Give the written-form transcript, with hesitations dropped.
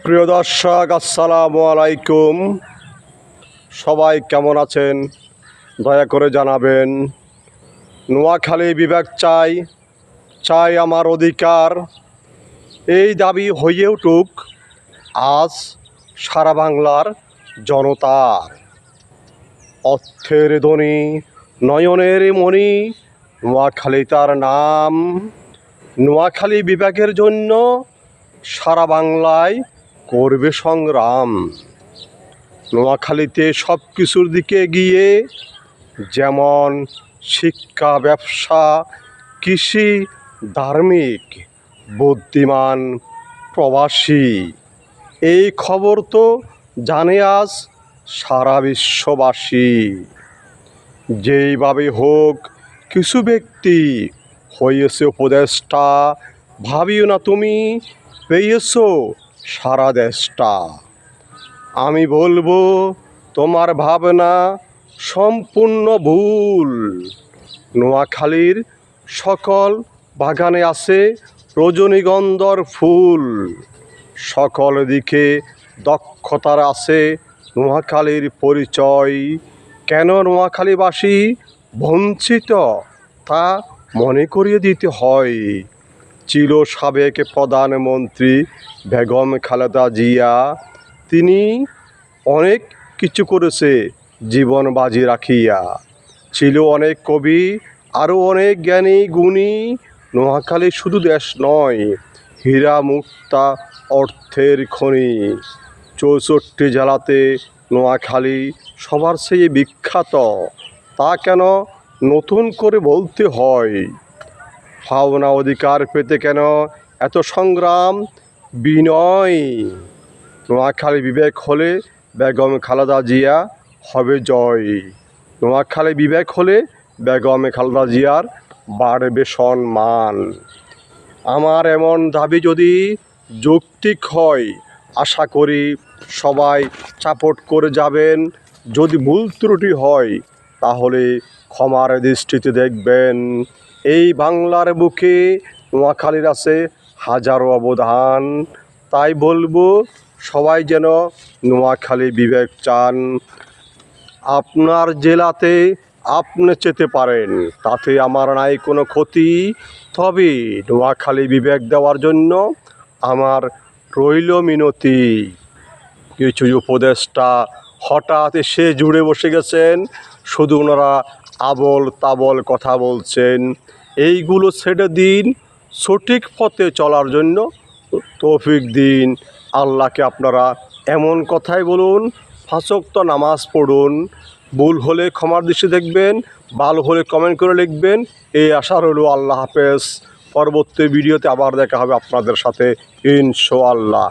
প্রিয় দর্শক, আসসালামু আলাইকুম। সবাই কেমন আছেন দয়া করে জানাবেন। নোয়াখালী বিভাগ চাই, চাই আমার অধিকার, এই দাবি হয়ে উঠুক আজ সারা বাংলার জনতার। অর্থের ধ্বনি, নয়নের মণি, নোয়াখালী তার নাম। নোয়াখালী বিভাগের জন্য সারা বাংলায় করবে সংগ্রাম। নোয়াখালীতে সব কিছুর দিকে এগিয়ে, যেমন শিক্ষা, ব্যবসা, কৃষি, ধার্মিক, বুদ্ধিমান, প্রবাসী। এই খবর তো জানে আজ সারা বিশ্ববাসী। যেইভাবে হোক কিছু ব্যক্তি হয়েছে উপদেষ্টা, ভাবিও না তুমি পেয়েছ সারা দেশটা। আমি বলবো তোমার ভাবনা সম্পূর্ণ ভুল। নোয়াখালীর সকল বাগানে আছে রজনীগন্ধার ফুল, সকল দিকে দক্ষতার আছে নোয়াখালীর পরিচয়। কেন নোয়াখালীবাসী বঞ্চিত তা মনে করিয়ে দিতে হয়। ছিল সাবেক প্রধানমন্ত্রী বেগম খালেদা জিয়া, তিনি অনেক কিছু করেছে জীবন বাজি রাখিয়া। ছিল অনেক কবি, আরও অনেক জ্ঞানী গুণী। নোয়াখালী শুধু দেশ নয়, হীরা মুক্তা অর্থের খনি। 64 জেলাতে নোয়াখালী সবার চেয়ে বিখ্যাত, তা কেন নতুন করে বলতে হয়। পাওনা অধিকার পেতে কেন এত সংগ্রাম বিনয়। নোয়াখালী বিবেক হলে বেগম খালেদা জিয়া হবে জয়। নোয়াখালী বিবেক হলে বেগম খালেদা জিয়ার বাড়বে সম্মান। আমার এমন দাবি যদি যৌক্তিক হয়, আশা করি সবাই সাপোর্ট করে যাবেন। যদি ভুল ত্রুটি হয় তাহলে ক্ষমার দৃষ্টিতে দেখবেন। এই বাংলার বুকে নোয়াখালীর আছে হাজারো অবদান। তাই বলবো সবাই যেন নোয়াখালী বিবেক চান। আপনার জেলাতে আপনি যেতে পারেন, তাতে আমার নাই কোনো ক্ষতি। তবে নোয়াখালী বিবেক দেওয়ার জন্য আমার রইল মিনতি। কিছু উপদেষ্টা হঠাৎ এসে জুড়ে বসে গেছেন, শুধু ওনারা আবল তাবল কথা বলছেন। এইগুলো ছেড়ে দিন, সঠিক পথে চলার জন্য তৌফিক দিন। আল্লাহকে আপনারা এমন কথাই বলুন, 5 ওয়াক্ত নামাজ পড়ুন। ভুল হলে ক্ষমার দৃষ্টি দেখবেন, ভালো হলে কমেন্ট করে লিখবেন। এই আশা রইল। আল্লাহ হাফেজ। পরবর্তী ভিডিওতে আবার দেখা হবে আপনাদের সাথে ইনশাআল্লাহ।